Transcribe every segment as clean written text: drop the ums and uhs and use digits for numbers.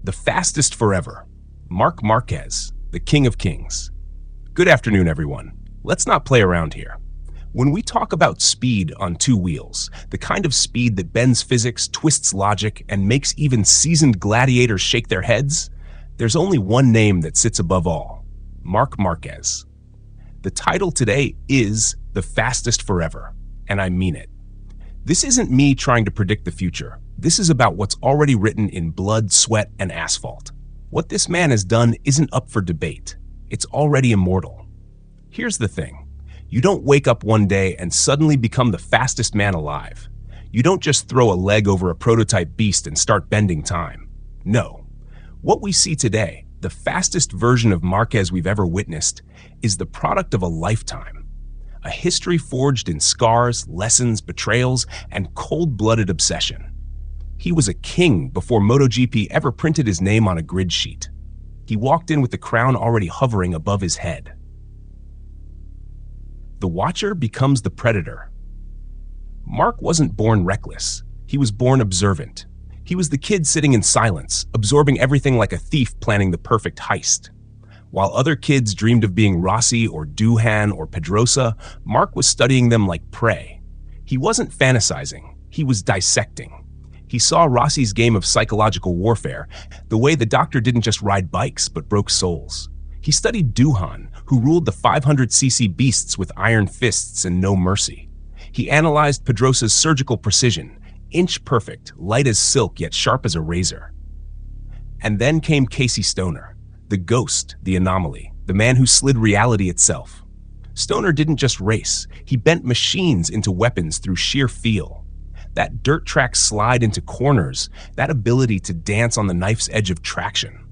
The fastest forever. Marc Marquez, the King of Kings. Good afternoon, everyone. Let's not play around here. When we talk about speed on two wheels, the kind of speed that bends physics, twists logic, and makes even seasoned gladiators shake their heads, there's only one name that sits above all: Marc Marquez. The title today is The Fastest Forever, and I mean it. This isn't me trying to predict the future. This is about what's already written in blood, sweat, and asphalt. What this man has done isn't up for debate. It's already immortal. Here's the thing. You don't wake up one day and suddenly become the fastest man alive. You don't just throw a leg over a prototype beast and start bending time. No. What we see today, the fastest version of Marquez we've ever witnessed, is the product of a lifetime. A history forged in scars, lessons, betrayals, and cold-blooded obsession. He was a king before MotoGP ever printed his name on a grid sheet. He walked in with the crown already hovering above his head. The watcher becomes the predator. Marc wasn't born reckless. He was born observant. He was the kid sitting in silence, absorbing everything like a thief planning the perfect heist. While other kids dreamed of being Rossi or Duhan or Pedrosa, Marc was studying them like prey. He wasn't fantasizing. He was dissecting. He saw Rossi's game of psychological warfare, the way the doctor didn't just ride bikes but broke souls. He studied Duhan, who ruled the 500cc beasts with iron fists and no mercy. He analyzed Pedrosa's surgical precision, inch perfect, light as silk yet sharp as a razor. And then came Casey Stoner, the ghost, the anomaly, the man who slid reality itself. Stoner didn't just race, he bent machines into weapons through sheer feel. That dirt track slide into corners, that ability to dance on the knife's edge of traction.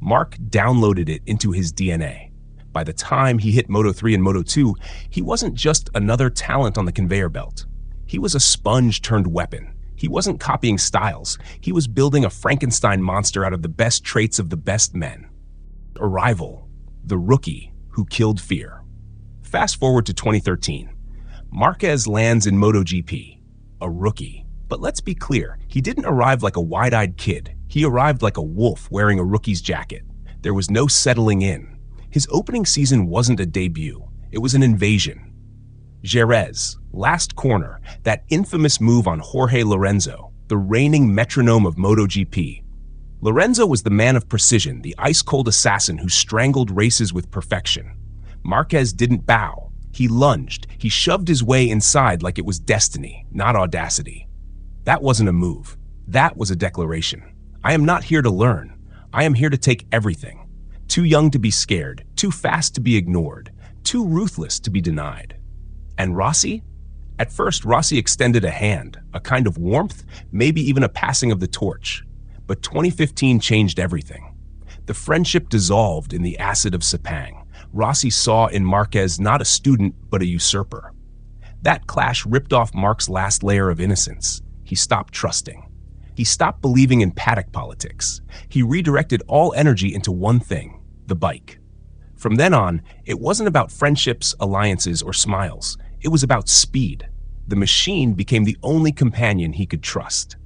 Marc downloaded it into his DNA. By the time he hit Moto3 and Moto2, he wasn't just another talent on the conveyor belt. He was a sponge turned weapon. He wasn't copying styles. He was building a Frankenstein monster out of the best traits of the best men. A rival, the rookie who killed fear. Fast forward to 2013. Marquez lands in MotoGP. A rookie. But let's be clear, he didn't arrive like a wide-eyed kid. He arrived like a wolf wearing a rookie's jacket. There was no settling in. His opening season wasn't a debut. It was an invasion. Jerez, last corner, that infamous move on Jorge Lorenzo, the reigning metronome of MotoGP. Lorenzo was the man of precision, the ice-cold assassin who strangled races with perfection. Marquez didn't bow. He lunged. He shoved his way inside like it was destiny, not audacity. That wasn't a move. That was a declaration. I am not here to learn. I am here to take everything. Too young to be scared, too fast to be ignored, too ruthless to be denied. And Rossi? At first, Rossi extended a hand, a kind of warmth, maybe even a passing of the torch. But 2015 changed everything. The friendship dissolved in the acid of Sepang. Rossi saw in Marquez not a student, but a usurper. That clash ripped off Marc's last layer of innocence. He stopped trusting. He stopped believing in paddock politics. He redirected all energy into one thing: the bike. From then on, it wasn't about friendships, alliances, or smiles. It was about speed. The machine became the only companion he could trust.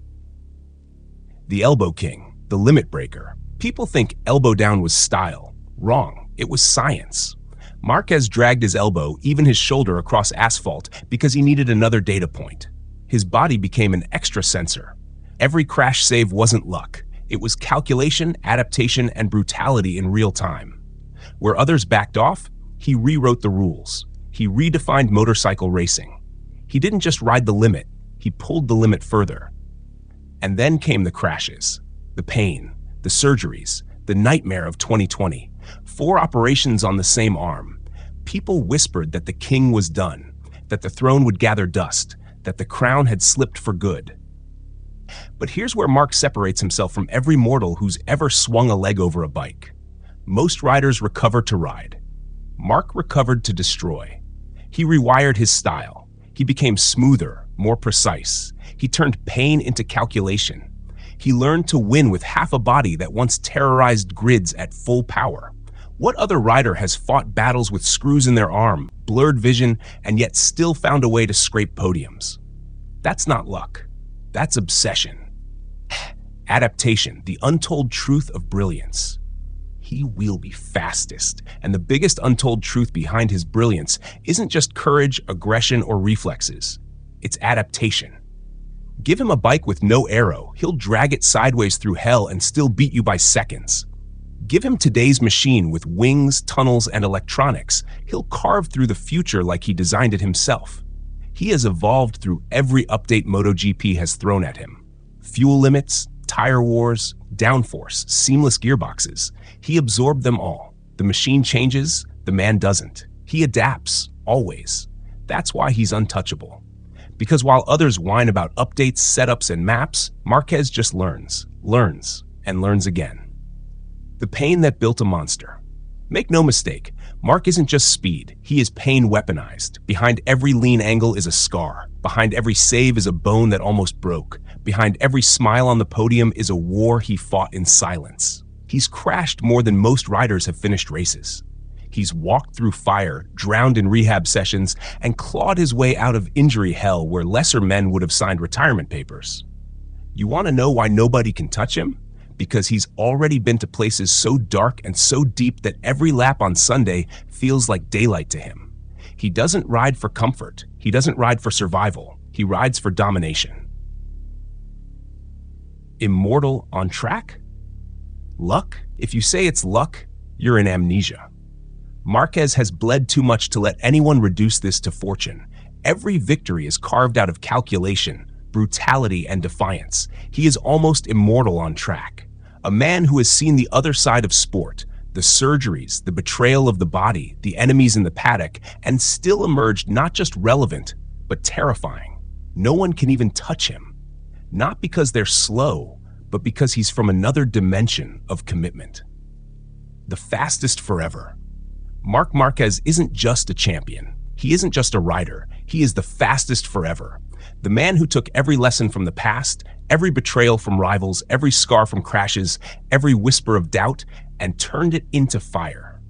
The elbow king, the limit breaker. People think elbow down was style. Wrong. It was science. Marquez dragged his elbow, even his shoulder, across asphalt because he needed another data point. His body became an extra sensor. Every crash save wasn't luck. It was calculation, adaptation, and brutality in real time. Where others backed off, he rewrote the rules. He redefined motorcycle racing. He didn't just ride the limit, he pulled the limit further. And then came the crashes, the pain, the surgeries, the nightmare of 2020. 4 operations on the same arm. People whispered that the king was done, that the throne would gather dust, that the crown had slipped for good. But here's where Marc separates himself from every mortal who's ever swung a leg over a bike. Most riders recover to ride. Marc recovered to destroy. He rewired his style. He became smoother, more precise. He turned pain into calculation. He learned to win with half a body that once terrorized grids at full power. What other rider has fought battles with screws in their arm, blurred vision, and yet still found a way to scrape podiums? That's not luck. That's obsession. Adaptation, the untold truth of brilliance. He will be fastest, and the biggest untold truth behind his brilliance isn't just courage, aggression, or reflexes. It's adaptation. Give him a bike with no aero, he'll drag it sideways through hell and still beat you by seconds. Give him today's machine with wings, tunnels, and electronics, he'll carve through the future like he designed it himself. He has evolved through every update MotoGP has thrown at him. Fuel limits, tire wars, downforce, seamless gearboxes. He absorbed them all. The machine changes, the man doesn't. He adapts, always. That's why he's untouchable. Because while others whine about updates, setups, and maps, Marquez just learns, and learns again. The pain that built a monster. Make no mistake, Marc isn't just speed, he is pain weaponized. Behind every lean angle is a scar. Behind every save is a bone that almost broke. Behind every smile on the podium is a war he fought in silence. He's crashed more than most riders have finished races. He's walked through fire, drowned in rehab sessions, and clawed his way out of injury hell where lesser men would have signed retirement papers. You want to know why nobody can touch him? Because he's already been to places so dark and so deep that every lap on Sunday feels like daylight to him. He doesn't ride for comfort. He doesn't ride for survival. He rides for domination. Immortal on track? Luck? If you say it's luck, you're in amnesia. Marquez has bled too much to let anyone reduce this to fortune. Every victory is carved out of calculation, brutality, and defiance. He is almost immortal on track. A man who has seen the other side of sport, the surgeries, the betrayal of the body, the enemies in the paddock, and still emerged not just relevant, but terrifying. No one can even touch him. Not because they're slow, but because he's from another dimension of commitment. The fastest forever. Marc Marquez isn't just a champion. He isn't just a rider. He is the fastest forever. The man who took every lesson from the past, every betrayal from rivals, every scar from crashes, every whisper of doubt, and turned it into fire.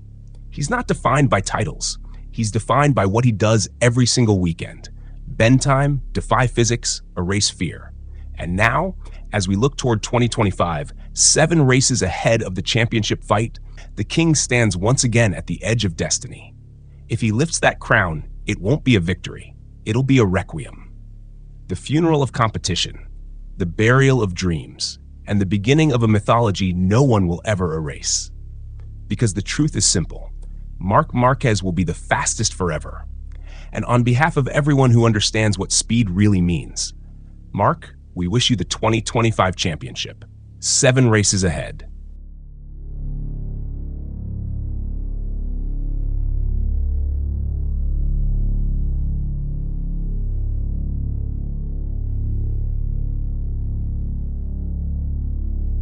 He's not defined by titles. He's defined by what he does every single weekend. Bend time, defy physics, erase fear. And now, as we look toward 2025, 7 races ahead of the championship fight, the king stands once again at the edge of destiny. If he lifts that crown, it won't be a victory. It'll be a requiem. The funeral of competition, the burial of dreams, and the beginning of a mythology no one will ever erase. Because the truth is simple. Marc Marquez will be the fastest forever. And on behalf of everyone who understands what speed really means, Marc, we wish you the 2025 championship. 7 races ahead.